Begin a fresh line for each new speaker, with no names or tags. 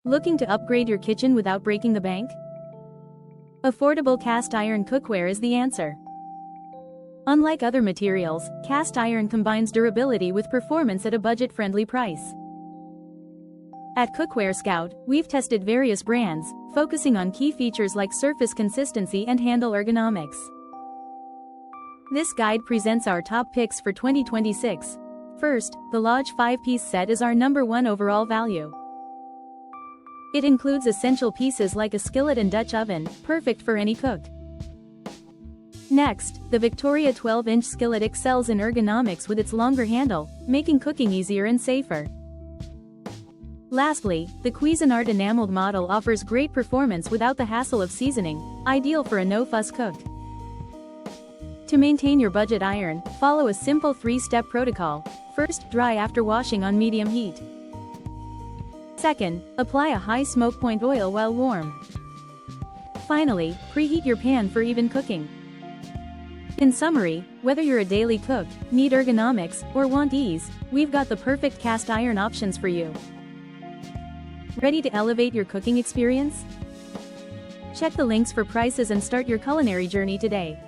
Looking to upgrade your kitchen without breaking the bank? Affordable cast iron cookware is the answer. Unlike other materials, cast iron combines durability with performance at a budget-friendly price. At Cookware Scout, we've tested various brands, focusing on key features like surface consistency and handle ergonomics. This guide presents our top picks for 2026. First, the Lodge 5-piece set is our #1 overall value. It includes essential pieces like a skillet and Dutch oven, perfect for any cook. Next, the Victoria 12-inch skillet excels in ergonomics with its longer handle, making cooking easier and safer. Lastly, the Cuisinart enameled model offers great performance without the hassle of seasoning, ideal for a no-fuss cook. To maintain your budget iron, follow a simple 3-step protocol. First, dry after washing on medium heat. Second, apply a high smoke point oil while warm. Finally, preheat your pan for even cooking. In summary, whether you're a daily cook, need ergonomics, or want ease, we've got the perfect cast iron options for you. Ready to elevate your cooking experience? Check the links for prices and start your culinary journey today.